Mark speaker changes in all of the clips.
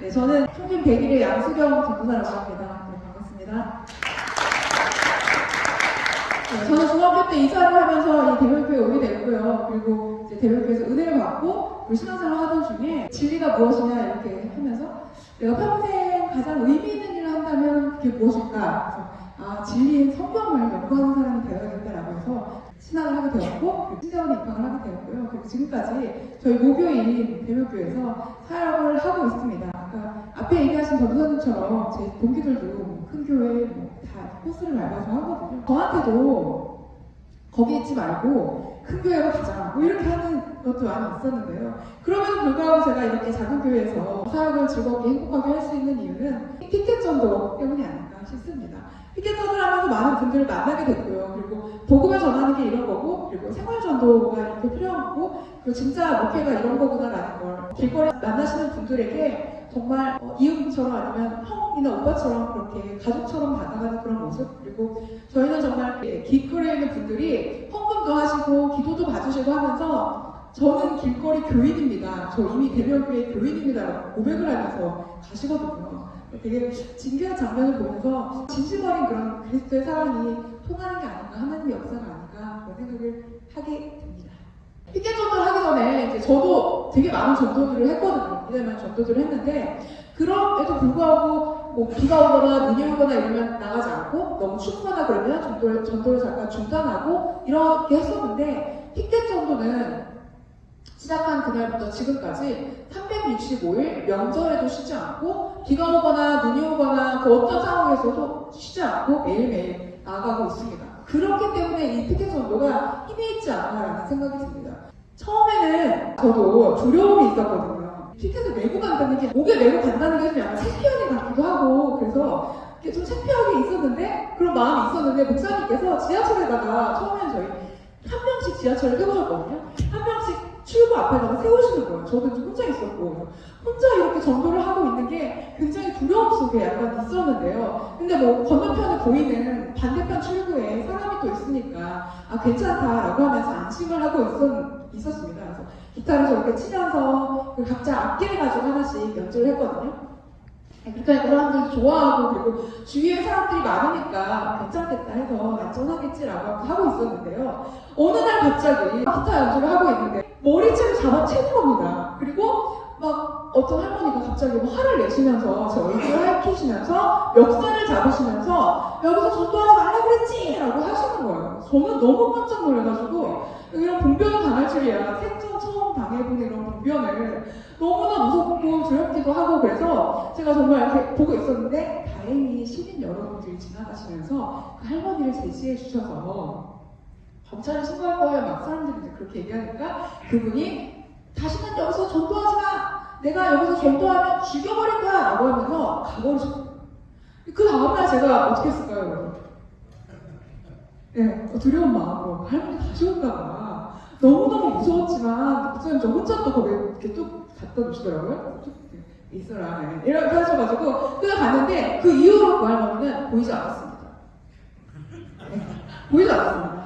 Speaker 1: 네, 저는 총림 100일의 양수경 전도사라고 합니다. 네, 반갑습니다. 네, 저는 중학교 때 이사를 하면서 이 대별교회에 오게 됐고요. 그리고 이제 대별교회에서 은혜를 받고 신앙생활을 하던 중에 진리가 무엇이냐 이렇게 하면서 내가 평생 가장 의미 있는 일을 한다면 그게 무엇일까? 그래서 진리인 성경을 연구하는 사람이 되어야겠다라고 해서 신학을 하게 되었고 신대원에 입학을 하게 되었고요. 그리고 지금까지 저희 모교인 대별교회에서 사역을 하고 있습니다. 그러니까 앞에 얘기하신 전도사님처럼 제 동기들도 큰 교회 다 코스를 밟아서 하거든요. 저한테도 거기 있지 말고 큰 교회가 가자 이렇게 하는 것도 많이 있었는데요. 그럼에도 불구하고 제가 이렇게 작은 교회에서 사역을 즐겁게 행복하게 할 수 있는 이유는 피켓 전도 때문이 아닐까 싶습니다. 피켓 전도를 하면서 많은 분들을 만나게 됐고요. 그리고 복음을 전하는 게 이런 거고, 그리고 생활 전도가 이렇게 필요한 거고, 그리고 진짜 목회가 이런 거구나라는 걸 길거리 만나시는 분들에게 정말 이웃처럼 아니면 형이나 오빠처럼 그렇게 가족처럼 다가가는 그런 모습. 그리고 저희는 정말 길거리에 있는 분들이 헌금도 하시고 기도도 봐주시고 하면서 저는 길거리 교인입니다. 저 이미 대별교회 교인입니다. 고백을 하면서 가시거든요. 되게 진귀한 장면을 보면서 진심 어린 그런 그리스도의 사랑이 통하는 게 아닌가, 하나님의 역사가 아닌가 그런 생각을 하게 됩니다. 피켓 전도를 하기 전에 이제 저도 되게 많은 전도들을 했거든요. 이제만 전도들을 했는데 그럼에도 불구하고 뭐 비가 오거나 눈이 오거나 이러면 나가지 않고 너무 춥거나 그러면 전도를 잠깐 중단하고 이렇게 했었는데 피켓 전도는 시작한 그날부터 지금까지 365일 명절에도 쉬지 않고 비가 오거나 눈이 오거나 그 어떤 상황에서도 쉬지 않고 매일매일 나아가고 있습니다. 그렇기 때문에 이 피켓 전도가 힘이 있지 않나라는 생각이 듭니다. 처음에는 저도 두려움이 있었거든요. 피켓을 메고 간다는 게 목에 메고 간다는 게 좀 약간 창피하게 같기도 하고 그래서 이게 좀 창피하게 있었는데 그런 마음이 있었는데 목사님께서 지하철에다가 처음에는 저희 한 명씩 지하철을 태우셨거든요. 한 명씩 출구 앞에다가 세우시는 거예요. 저도 이제 혼자 있었고 혼자 이렇게 전도를 하고 있는 게 굉장히 두려움 속에 약간 있었는데요. 근데 뭐 건너편에 보이는 반대편 출구에 사람이 또 있으니까 괜찮다라고 하면서 안심을 하고 있었습니다. 그래서 기타를 저렇게 치면서 각자 악기를 가지고 하나씩 연주를 했거든요. 그러니까 그 사람들이 좋아하고 그리고 주위에 사람들이 많으니까 괜찮겠다 해서 안전하겠지라고 하고 있었는데요. 어느 날 갑자기 기타 연주를 하고 있는데 머리채를 잡아채는 겁니다. 그리고 막 어떤 할머니가 갑자기 뭐 화를 내시면서 제 얼굴을 핥히시면서 멱살을 잡으시면서 여기서 전도하지 말라고 그랬지! 라고 하시는 거예요. 저는 너무 깜짝 놀라가지고 이런 봉변을 당할 줄이야. 생전 처음 당해본 이런 봉변을 너무나 무섭고 두렵기도 하고 그래서 제가 정말 이렇게 보고 있었는데 다행히 시민 여러분들이 지나가시면서 그 할머니를 제지해 주셔서 경찰에 신고할 거예요. 막 사람들이 이제 그렇게 얘기하니까 그분이 다시는 여기서 전도하지 마! 내가 여기서 전도하면 죽여버릴 거야! 라고 하면서 가버리셨어요. 그 다음날 제가 어떻게 했을까요, 여러분? 네, 두려운 마음으로 할머니 다시 올까봐 너무너무 무서웠지만 목사님 저 혼자 또 거기 이렇게 뚝 갖다 놓으시더라고요. 뚝 있어라 이렇게 하셔가지고 갔는데 그 이후로 그 할머니는 보이지 않았습니다. 네, 보이지 않았습니다.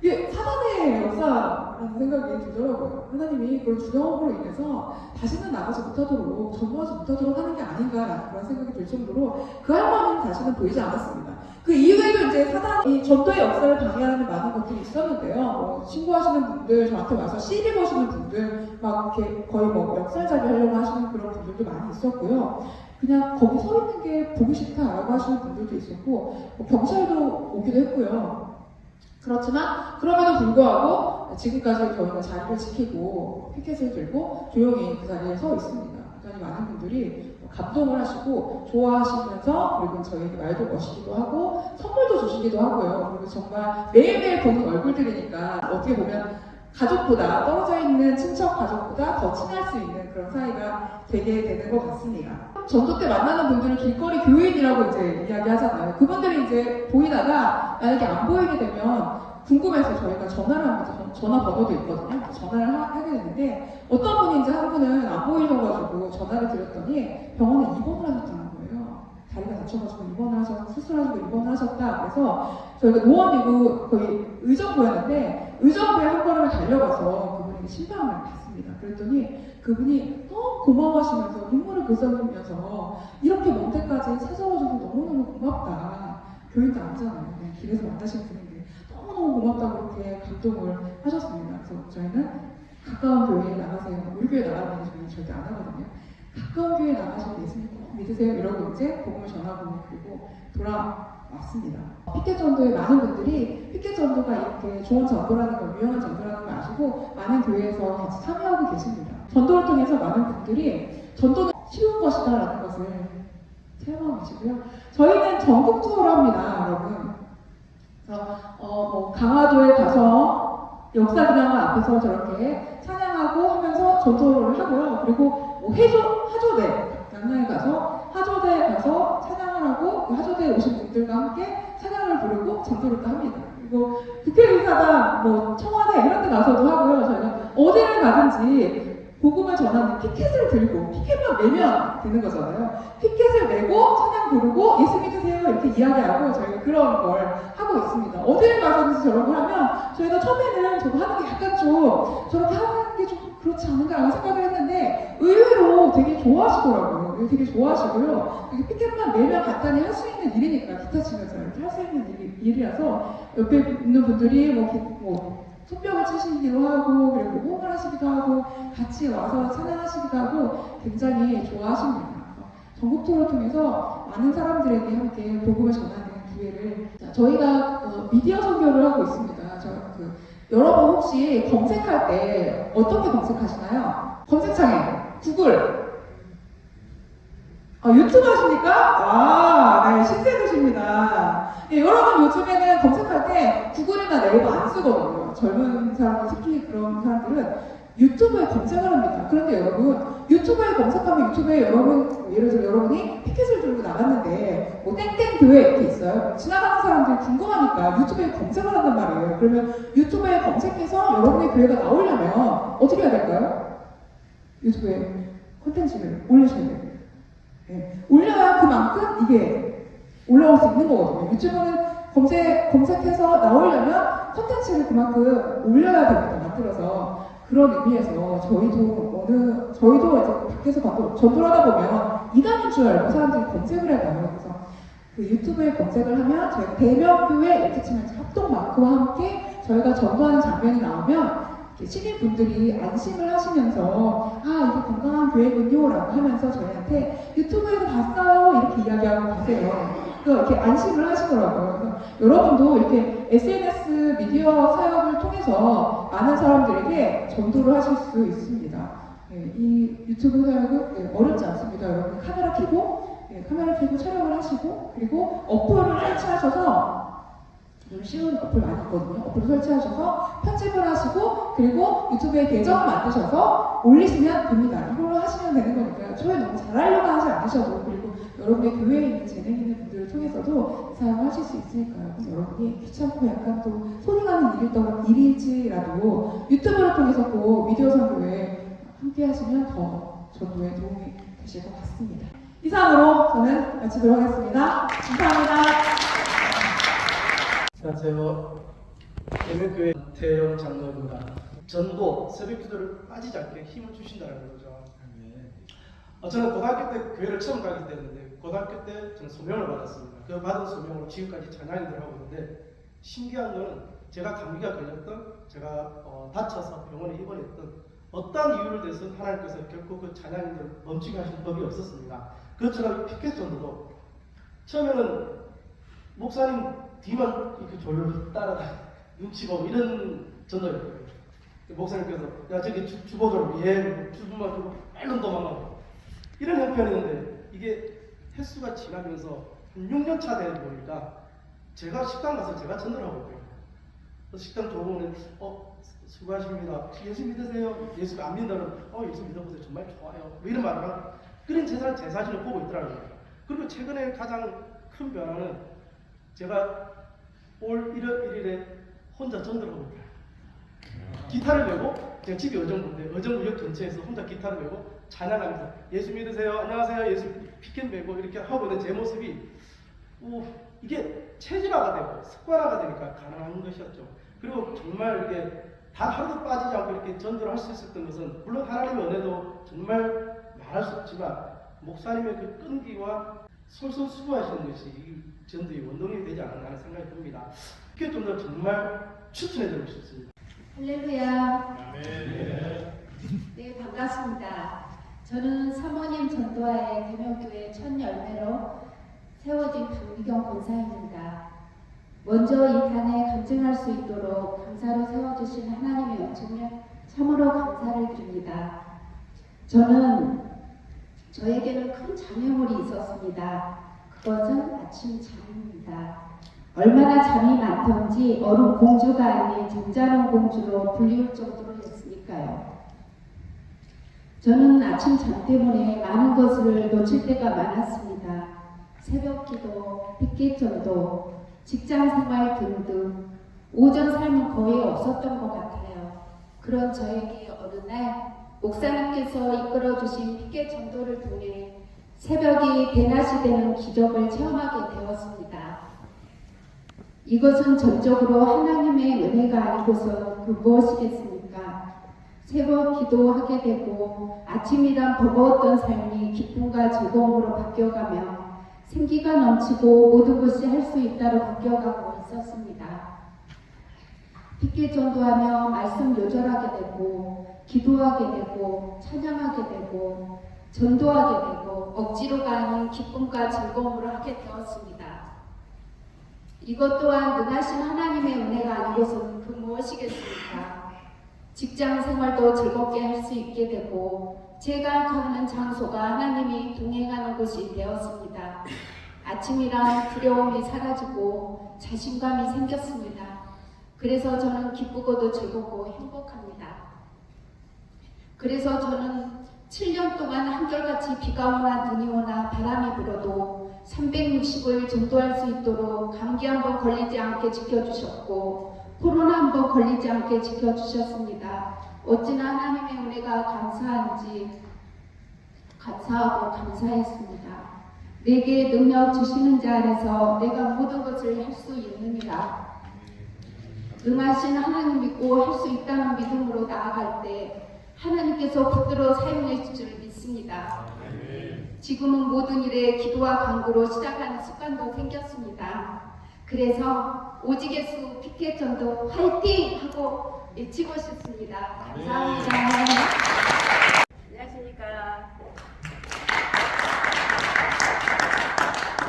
Speaker 1: 이게 사단의 역사라는 생각이 들더라고요. 하나님이 그런 두려움으로 인해서 다시는 나가지 못하도록 전도하지 못하도록 하는 게 아닌가라는 그런 생각이 들 정도로 그 할머니는 다시는 보이지 않았습니다. 그 이후에도 이제 사단이 전도의 역사를 방해하는 많은 것들이 있었는데요. 신고하시는 분들, 저한테 와서 시비 거시는 분들, 막 이렇게 거의 뭐 멱살잡이 하려고 하시는 그런 분들도 많이 있었고요. 그냥 거기 서 있는 게 보기 싫다라고 하시는 분들도 있었고, 경찰도 오기도 했고요. 그렇지만 그럼에도 불구하고 지금까지 저희가 자리를 지키고 피켓을 들고 조용히 그 자리에 서 있습니다. 굉장히 많은 분들이 감동을 하시고 좋아하시면서 그리고 저희에게 말도 거시기도 하고 선물도 주시기도 하고요. 그리고 정말 매일매일 보는 얼굴들이니까 어떻게 보면 가족보다 떨어져 있는 친척 가족보다 더 친할 수 있는 그런 사이가 되게 되는 것 같습니다. 전도 때 만나는 분들은 길거리 교인이라고 이제 이야기하잖아요. 그분들이 이제 보이다가 만약에 안 보이게 되면 궁금해서 저희가 전화를 합니다. 전화 번호도 있거든요. 전화를 하게 되는데 어떤 분이 이제 한 분은 안 보이셔가지고 전화를 드렸더니 병원에 입원을 하셨다는 거예요. 다리가 다쳐가지고 입원을 하셨고 수술하시고 입원을 하셨다. 그래서 저희가 노원이고 거의 의정부였는데 의정부에 한 걸음을 달려가서 그분에게 신방을 받습니다. 그랬더니 그분이 너무 고마워하시면서 눈물을 글썽이면서 이렇게 먼 데까지 찾아와줘서 너무너무 고맙다. 교인도 아니잖아요. 그냥 길에서 만나신 분인데 너무너무 고맙다고 그렇게 감동을 하셨습니다. 그래서 저희는 가까운 교회에 나가세요. 우리 교회 나가는 게 저희는 절대 안 하거든요. 가까운 교회에 나가셔서 예수님 꼭 믿으세요. 이러고 이제 복음을 전하고 그리고 돌아왔습니다. 피켓 전도에 많은 분들이 피켓 전도가 이렇게 좋은 전도라는 걸, 유용한 전도라는 걸 아시고 많은 교회에서 같이 참여하고 계십니다. 전도를 통해서 많은 분들이 전도는 쉬운 것이다라는 것을 체험하고 계시고요. 저희는 전국 투어를 합니다, 여러분. 그래서 뭐 강화도에 가서 역사기념관 앞에서 저렇게 찬양하고 하면서 전도를 하고요. 그리고 뭐 하조대 양양에 가서 하조대에 가서 찬양을 하고 그 하조대에 오신 분들과 함께 찬양을 부르고 전도를 또 합니다. 그리고 국회의사당, 뭐 청와대 이런 데 가서도 하고요. 저희가 어디를 가든지 복음을 전하는 피켓을 들고 피켓만 매면 되는 거잖아요. 피켓을 메고 찬양 부르고 예수 믿으세요 이렇게 이야기하고 저희가 그런 걸 하고 있습니다. 어디를 가서든지 저런 걸 하면 저희가 처음에는 저거 하는 게 약간 좀 저렇게 하는 게 좀 그렇지 않은가라고 생각을 했는데 의외로 되게 좋아하시더라고요. 되게 좋아하시고요. 이렇게 피켓만 매면 간단히 할 수 있는 일이니까 기타 치면서 이렇게 할 수 있는 일이라서 옆에 있는 분들이 뭐 손뼉을 치시기도 하고 그리고 호응을 하시기도 하고 같이 와서 찬양하시기도 하고 굉장히 좋아하십니다. 전국 투어를 통해서 많은 사람들에게 함께 복음을 전하는 기회를 저희가 미디어 선교를 하고 있습니다. 여러분 혹시 검색할 때 어떻게 검색하시나요? 검색창에 구글 유튜브 하십니까? 네, 신세대십니다. 예, 여러분 요즘에는 검색할 때 구글이나 네이버 안 쓰거든요. 젊은 사람들, 특히 그런 사람들은 유튜브에 검색을 합니다. 그런데 여러분, 유튜브에 검색하면 유튜브에 여러분, 예를 들어 여러분이 피켓을 들고 나갔는데 뭐 땡땡 교회 이렇게 있어요. 지나가는 사람들이 궁금하니까 유튜브에 검색을 한단 말이에요. 그러면 유튜브에 검색해서 여러분의 교회가 나오려면 어떻게 해야 될까요? 유튜브에 콘텐츠를 올리셔야 돼요. 네. 올려야 그만큼 이게 올라올 수 있는 거거든요. 유튜브는 검색해서 나오려면 콘텐츠를 그만큼 올려야 됩니다. 만들어서. 그런 의미에서 저희도 이제 밖에서 전도를 하다 보면 이단인 줄 알고 사람들이 검색을 해봐요. 그래서 그 유튜브에 검색을 하면 저희가 대명교회 이렇게 치면 합동마크와 함께 저희가 전도하는 장면이 나오면 시민분들이 안심을 하시면서 이게 건강한 교회군요 라고 하면서 저희한테 유튜브에서 봤어요 이렇게 이야기하고 가세요. 그래서 이렇게 안심을 하시더라고요. 그래서 여러분도 이렇게 SNS 미디어 사역을 통해서 많은 사람들에게 전도를 하실 수 있습니다. 네, 이 유튜브 사역은 어렵지 않습니다. 여러분 카메라 켜고 촬영을 하시고 그리고 어플을 설치하셔서 좀 쉬운 어플 많이 있거든요. 어플을 설치하셔서 편집을 하시고 그리고 유튜브에 계정을 만드셔서 올리시면 됩니다. 이걸로 하시면 되는 거니까요. 처음에 너무 잘하려고 하지 않으셔도 그리고 여러분의 교회에 있는 재능 있는 분들을 통해서도 사용을 하실 수 있으니까요. 그래서 여러분이 귀찮고 약간 또 손이 가는 일일지라도 유튜브를 통해서 꼭 미디어 선교에 함께 하시면 더 전도에 도움이 되실 것 같습니다. 이상으로 저는 마치도록 하겠습니다. 감사합니다.
Speaker 2: 안녕하세요. 대명교회 태영 장로입니다. 전도, 새벽기도를 빠지지 않게 힘을 주신다는 거죠. 저는 고등학교 때 교회를 처음 가게 됐는데 고등학교 때 저는 소명을 받았습니다. 그 받은 소명으로 지금까지 찬양인들을 하고 있는데 신기한 거는 제가 감기가 걸렸던, 제가 다쳐서 병원에 입원했던 어떤 이유를 대해서 하나님께서 결코 그 찬양인들을 멈추게 하신 법이 없었습니다. 그것처럼 피켓 전도도 처음에는 목사님 뒤만 이렇게 졸졸 따라다 눈치 보고 이런 전도였거든요. 목사님께서 야 저기 주보 좀 주보만 주고 빨리 도망가고 이런 형편이었는데 이게 횟수가 지나면서 한 6년 차 되다 보니까 제가 식당 가서 제가 전도를 하고 있고요. 식당 들어오면 수고하십니다. 예수 믿으세요? 예수 안 믿는다면 예수 믿어보세요. 정말 좋아요. 뭐 이런 말을 하고 그런 제 자신을 보고 있더라고요. 그리고 최근에 가장 큰 변화는 제가 올 1월 1일에 혼자 전도를 하고 있어요. 기타를 메고 제가 집이 의정부인데 의정부역 근처에서 혼자 기타를 메고 찬양하면서 예수 믿으세요. 안녕하세요. 예수 피켓 메고 이렇게 하고 있는 제 모습이 이게 체질화가 되고 습관화가 되니까 가능한 것이었죠. 그리고 정말 이게 단 하루도 빠지지 않고 이렇게 전도를 할 수 있었던 것은 물론 하나님의 은혜도 정말 말할 수 없지만 목사님의 그 끈기와 솔솔수고하시는 것이 이 전도의 원동력이 되지 않았나 하는 생각이 듭니다. 그게 좀 더 정말 추천해드리고 싶습니다.
Speaker 3: 할렐루야. 네, 반갑습니다. 저는 사모님 전도하에 대명교회 첫 열매로 세워진 강미경 권사입니다. 먼저 이 단에 간증할 수 있도록 강사로 세워주신 하나님의 은총에 참으로 감사를 드립니다. 저에게는 큰 장애물이 있었습니다. 그것은 아침 잠입니다. 얼마나 잠이 많던지 어른 공주가 아닌 잠자는 공주로 불리울 정도로 했으니까요. 저는 아침 잠 때문에 많은 것을 놓칠 때가 많았습니다. 새벽 기도, 빗길 전도, 직장 생활 등등 오전 삶은 거의 없었던 것 같아요. 그런 저에게 어느 날 목사님께서 이끌어주신 빗길 전도를 통해 새벽이 대낮이 되는 기적을 체험하게 되었습니다. 이것은 전적으로 하나님의 은혜가 아니고서 그 무엇이겠습니까? 새벽 기도하게 되고 아침이란 버거웠던 삶이 기쁨과 즐거움으로 바뀌어가며 생기가 넘치고 모든 것이 할 수 있다로 바뀌어가고 있었습니다. 빗길 전도하며 말씀 요절하게 되고 기도하게 되고 찬양하게 되고 전도하게 되고 억지로가 아닌 기쁨과 즐거움으로 하게 되었습니다. 이것 또한 능하신 하나님의 은혜가 아니고서는 그 무엇이겠습니까? 직장 생활도 즐겁게 할 수 있게 되고 제가 가는 장소가 하나님이 동행하는 곳이 되었습니다. 아침이란 두려움이 사라지고 자신감이 생겼습니다. 그래서 저는 기쁘고도 즐겁고 행복합니다. 그래서 저는 7년 동안 한결같이 비가 오나 눈이 오나 바람이 불어도 360을 전도할 수 있도록 감기 한번 걸리지 않게 지켜주셨고 코로나 한번 걸리지 않게 지켜주셨습니다. 어찌나 하나님의 은혜가 감사한지 감사하고 감사했습니다. 내게 능력 주시는 자 안에서 내가 모든 것을 할 수 있느니라. 능하신 하나님 믿고 할 수 있다는 믿음으로 나아갈 때 하나님께서 붙들어 사용해 주실 줄 믿습니다. 지금은 모든 일에 기도와 간구로 시작하는 습관도 생겼습니다. 그래서 오직 예수 피켓 전도 화이팅! 하고 외치고 싶습니다. 감사합니다.
Speaker 4: 안녕하십니까.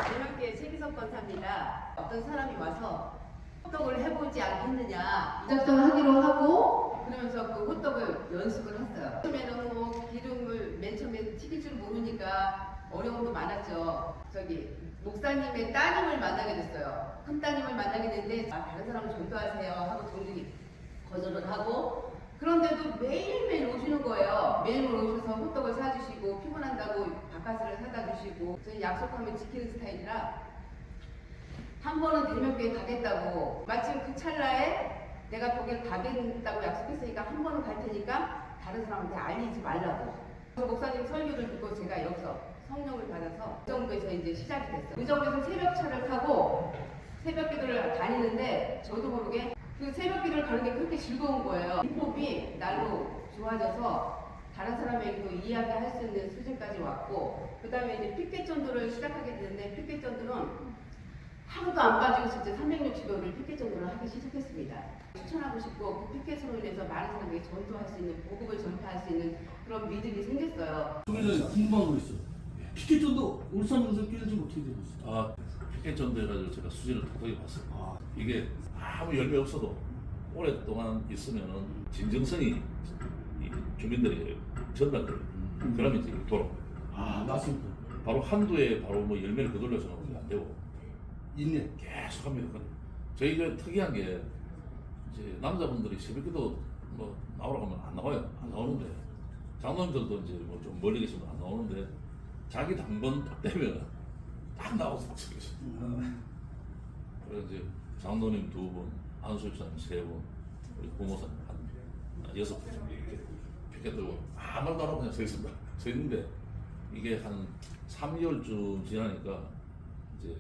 Speaker 4: 대명교회 최기석 권사입니다. 어떤 사람이 와서 호떡을 해보지 않겠느냐
Speaker 3: 작정하기로 하고
Speaker 4: 그러면서 그 호떡을 연습을 했어요. 처음에는 뭐 기름을 맨 처음에 튀길 줄 모르니까 어려움도 많았죠. 목사님의 따님을 만나게 됐어요. 큰 따님을 만나게 됐는데 다른 사람을 전도하세요 하고 동생이 거절을 하고 그런데도 매일매일 오시는 거예요. 매일매일 오셔서 호떡을 사주시고 피곤한다고 바카스를 사다 주시고 저는 약속하면 지키는 스타일이라 한 번은 대명교회 가겠다고 마침 그 찰나에 내가 거길 가겠다고 약속했으니까 한 번은 갈 테니까 다른 사람한테 알리지 말라고. 그래서 목사님 설교를 듣고 제가 여기서 성령을 받아서 의정부에서 이제 시작이 됐어요. 의정부에서 새벽차를 타고 새벽 기도를 다니는데 저도 모르게 그 새벽 기도를 가는 게 그렇게 즐거운 거예요. 기법이 날로 좋아져서 다른 사람에게도 이야기할 수 있는 수준까지 왔고 그 다음에 이제 피켓 전도를 시작하게 됐는데 피켓 전도는 하루도 안 빠지고 진짜 365일 피켓 전도를 하기 시작했습니다. 추천하고 싶고 그 피켓으로 인해서 많은 사람에게 전도할 수 있는 복음을 전파할 수 있는 그런 믿음이 생겼어요.
Speaker 5: 저는 궁금한 거 있어. 피켓 전도 울산 영상교회는 좀 어떻게 되고 있어요?
Speaker 6: 아, 피켓 전도 해가지고 제가 수지를 톡톡히 봤어요. 이게 아무 열매 없어도 오랫동안 있으면은 진정성이 이 주민들이 전달돼요. 그러면 이제 돌아.
Speaker 5: 아, 맞습니다.
Speaker 6: 바로 한두에 바로 뭐 열매를 거둘러서 나오는 게 안 되고
Speaker 5: 있네.
Speaker 6: 계속 합니다. 저희가 특이한 게 이제 남자분들이 새벽기도 뭐 나오라고 하면 안 나와요. 안 나오는데 장로님들도 이제 뭐 좀 멀리 계시면 안 나오는데 자기 당번 딱 되면 딱 나와서 박수 계셔. 그래서 이제 장로님 2분, 안수집사님 3분, 우리 고모사님 한 6분 이렇게 피켓 들고 아무 말도 안 하고 그냥 서 있습니다. 서 있는데 이게 한 3개월쯤 지나니까 이제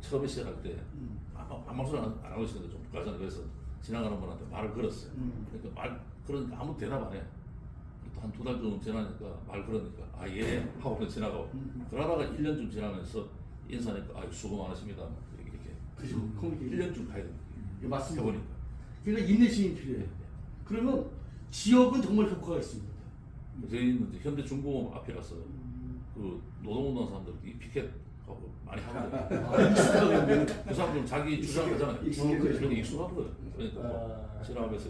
Speaker 6: 처음에 시작할 때 아무 소리 안 하고 있었는데 좀 가잖아요. 그래서 지나가는 분한테 말을 걸었어요. 그러니까 그러니까 아무 대답 안 해. 또 한 2달 정도 지나니까 말 걸으니까 아 예 하고 그냥 지나가고 그러다가 1년쯤 지나면서 인사하니까 아 수고 많으십니다. 이렇게
Speaker 5: 그죠. 커뮤니케이션.
Speaker 6: 1년쯤 가야 됩니다.
Speaker 5: 예, 맞습니다.
Speaker 6: 해보니까.
Speaker 5: 그러니까 인내심이 필요해요. 그러면 지역은 정말 효과가 있습니다.
Speaker 6: 저희는 이제 현대중공업 앞에 가서 그 노동운동 사람들이 피켓하고 많이 하거든요.
Speaker 5: 익숙하게
Speaker 6: 그 사람들은 자기 주장하잖아요.
Speaker 5: 익숙해져요.
Speaker 6: 그러니까 익숙하거든. 그러니까 뭐 지나가면서